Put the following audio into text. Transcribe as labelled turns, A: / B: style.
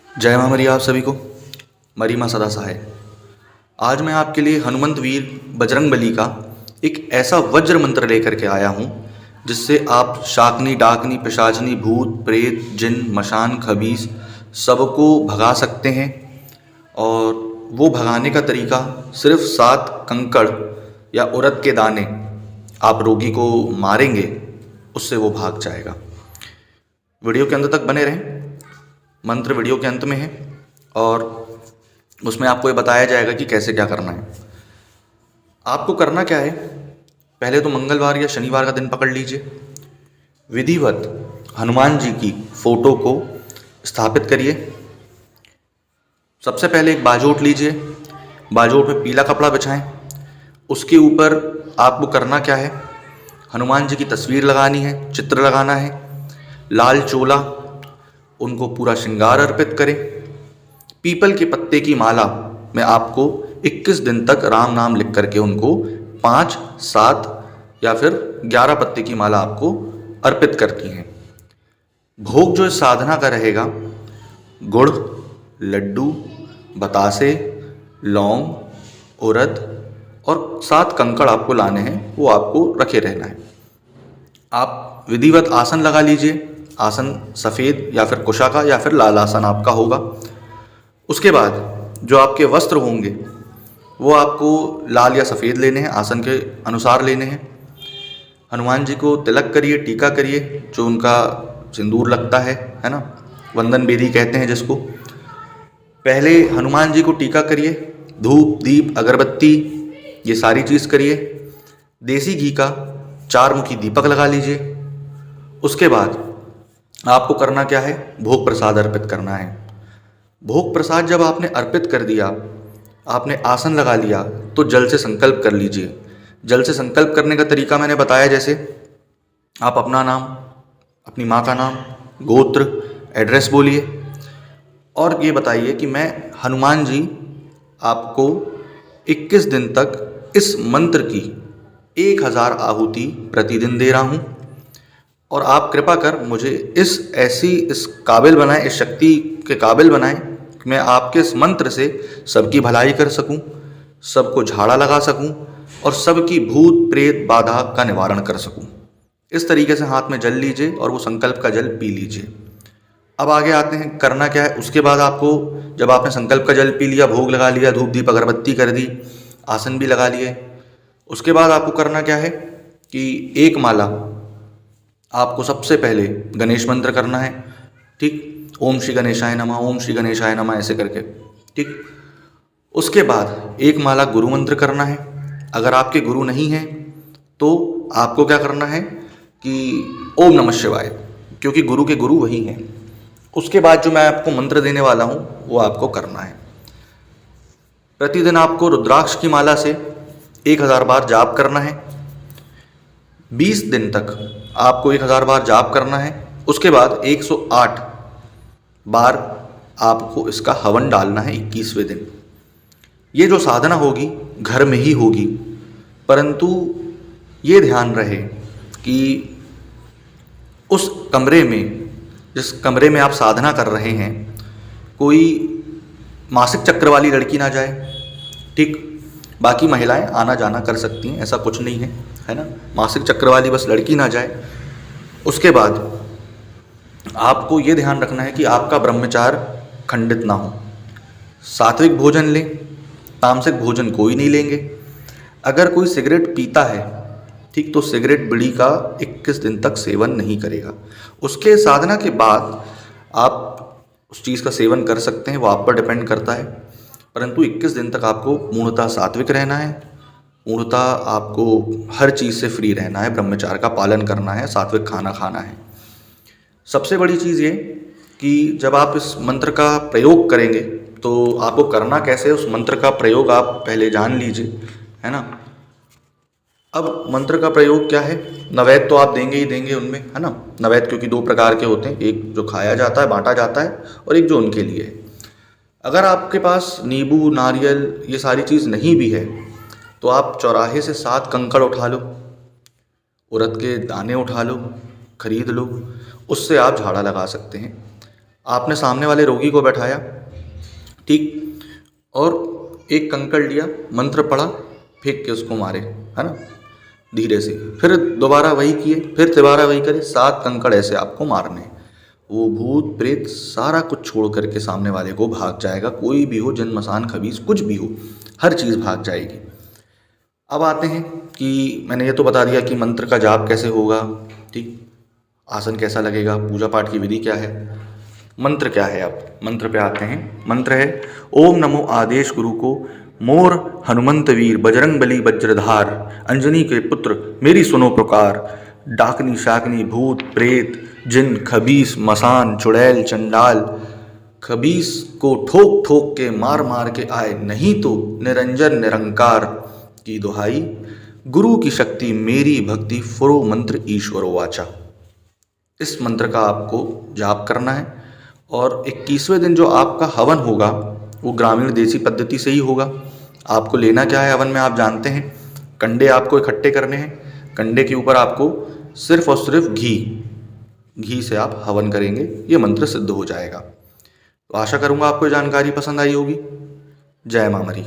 A: जय मां मरी आप सभी को। मरी मां सदा सहाय। आज मैं आपके लिए हनुमंत वीर बजरंगबली का एक ऐसा वज्र मंत्र लेकर के आया हूँ जिससे आप शाकनी डाकनी पिशाचनी भूत प्रेत जिन मशान खबीस सबको भगा सकते हैं। और वो भगाने का तरीका सिर्फ 7 कंकड़ या उड़द के दाने आप रोगी को मारेंगे, उससे वो भाग जाएगा। वीडियो के अंत तक बने रहें। मंत्र वीडियो के अंत में है और उसमें आपको ये बताया जाएगा कि कैसे क्या करना है। आपको करना क्या है, पहले तो मंगलवार या शनिवार का दिन पकड़ लीजिए। विधिवत हनुमान जी की फोटो को स्थापित करिए। सबसे पहले एक बाजोट लीजिए, बाजोट में पीला कपड़ा बिछाएं। उसके ऊपर आपको करना क्या है, हनुमान जी की तस्वीर लगानी है, चित्र लगाना है, लाल चोला, उनको पूरा श्रृंगार अर्पित करें। पीपल के पत्ते की माला में आपको 21 दिन तक राम नाम लिख करके उनको 5, 7 या फिर 11 पत्ते की माला आपको अर्पित करती हैं। भोग जो इस साधना का रहेगा, गुड़, लड्डू, बतासे, लौंग, उड़द और 7 कंकड़ आपको लाने हैं, वो आपको रखे रहना है। आप विधिवत आसन लगा लीजिए। आसन सफ़ेद या फिर कुशा का या फिर लाल आसन आपका होगा। उसके बाद जो आपके वस्त्र होंगे वो आपको लाल या सफ़ेद लेने हैं, आसन के अनुसार लेने हैं। हनुमान जी को तिलक करिए, टीका करिए, जो उनका सिंदूर लगता है ना, वंदन बेदी कहते हैं जिसको। पहले हनुमान जी को टीका करिए, धूप दीप अगरबत्ती ये सारी चीज़ करिए। देसी घी का 4 मुखी दीपक लगा लीजिए। उसके बाद आपको करना क्या है, भोग प्रसाद अर्पित करना है। भोग प्रसाद जब आपने अर्पित कर दिया, आपने आसन लगा लिया, तो जल से संकल्प कर लीजिए। जल से संकल्प करने का तरीका मैंने बताया, जैसे आप अपना नाम, अपनी माँ का नाम, गोत्र, एड्रेस बोलिए और ये बताइए कि मैं हनुमान जी आपको 21 दिन तक इस मंत्र की 1000 आहुति प्रतिदिन दे रहा हूँ और आप कृपा कर मुझे इस काबिल बनाएं, इस शक्ति के काबिल बनाएं कि मैं आपके इस मंत्र से सबकी भलाई कर सकूं, सबको झाड़ा लगा सकूं और सबकी भूत प्रेत बाधा का निवारण कर सकूं। इस तरीके से हाथ में जल लीजिए और वो संकल्प का जल पी लीजिए। अब आगे आते हैं, करना क्या है। उसके बाद आपको, जब आपने संकल्प का जल पी लिया, भोग लगा लिया, धूप दीप अगरबत्ती कर दी, आसन भी लगा लिए, उसके बाद आपको करना क्या है कि एक माला आपको सबसे पहले गणेश मंत्र करना है। ठीक, ओम श्री गणेशाय नमः, ओम श्री गणेशाय नमः ऐसे करके। ठीक, उसके बाद एक माला गुरु मंत्र करना है। अगर आपके गुरु नहीं हैं तो आपको क्या करना है कि ओम नमः शिवाय, क्योंकि गुरु के गुरु वही हैं। उसके बाद जो मैं आपको मंत्र देने वाला हूँ वो आपको करना है। प्रतिदिन आपको रुद्राक्ष की माला से 1000 बार जाप करना है। 20 दिन तक आपको 1000 बार जाप करना है। उसके बाद 108 बार आपको इसका हवन डालना है 21वें दिन। ये जो साधना होगी घर में ही होगी, परंतु ये ध्यान रहे कि उस कमरे में, जिस कमरे में आप साधना कर रहे हैं, कोई मासिक चक्र वाली लड़की ना जाए। ठीक, बाकी महिलाएं आना जाना कर सकती हैं, ऐसा कुछ नहीं है ना। मासिक चक्र वाली बस लड़की ना जाए। उसके बाद आपको ये ध्यान रखना है कि आपका ब्रह्मचार्य खंडित ना हो। सात्विक भोजन लें, तामसिक भोजन कोई नहीं लेंगे। अगर कोई सिगरेट पीता है, ठीक, तो सिगरेट बीड़ी का 21 दिन तक सेवन नहीं करेगा। उसके साधना के बाद आप उस चीज़ का सेवन कर सकते हैं, वो आप पर डिपेंड करता है, परंतु 21 दिन तक आपको पूर्णतः सात्विक रहना है। पूर्णतः आपको हर चीज़ से फ्री रहना है, ब्रह्मचार्य का पालन करना है, सात्विक खाना खाना है। सबसे बड़ी चीज़ ये कि जब आप इस मंत्र का प्रयोग करेंगे तो आपको करना कैसे है, उस मंत्र का प्रयोग आप पहले जान लीजिए, है ना। अब मंत्र का प्रयोग क्या है, नैवेद्य तो आप देंगे ही देंगे उनमें, है ना। नैवेद्य क्योंकि 2 प्रकार के होते हैं, एक जो खाया जाता है, बांटा जाता है, और एक जो उनके लिए है। अगर आपके पास नींबू, नारियल ये सारी चीज़ नहीं भी है तो आप चौराहे से 7 कंकड़ उठा लो, उड़द के दाने उठा लो, खरीद लो, उससे आप झाड़ा लगा सकते हैं। आपने सामने वाले रोगी को बैठाया, ठीक, और एक कंकड़ लिया, मंत्र पढ़ा, फेंक के उसको मारे, है ना, धीरे से। फिर दोबारा वही किए, फिर दोबारा वही करे, 7 कंकड़ ऐसे आपको मारने। वो भूत प्रेत सारा कुछ छोड़ करके सामने वाले को भाग जाएगा। कोई भी हो, जन्मसान खबीस कुछ भी हो, हर चीज़ भाग जाएगी। अब आते हैं कि मैंने ये तो बता दिया कि मंत्र का जाप कैसे होगा, ठीक, आसन कैसा लगेगा, पूजा पाठ की विधि क्या है। मंत्र क्या है, अब मंत्र पे आते हैं। मंत्र है ओम नमो आदेश गुरु को, मोर हनुमंत वीर बजरंग बली वज्रधार, अंजनी के पुत्र मेरी सुनो पुकार, डाकनी शाकनी भूत प्रेत जिन खबीस मसान चुड़ैल चंडाल, खबीस को ठोक ठोक के मार मार के आए, नहीं तो निरंजन निरंकार की दुहाई, गुरु की शक्ति मेरी भक्ति फुरो मंत्र ईश्वरो वाचा। इस मंत्र का आपको जाप करना है। और 21वें दिन जो आपका हवन होगा वो ग्रामीण देसी पद्धति से ही होगा। आपको लेना क्या है हवन में, आप जानते हैं, कंडे आपको इकट्ठे करने हैं। कंडे के ऊपर आपको सिर्फ और सिर्फ घी से आप हवन करेंगे, ये मंत्र सिद्ध हो जाएगा। तो आशा करूँगा आपको ये जानकारी पसंद आई होगी। जय मां मरी।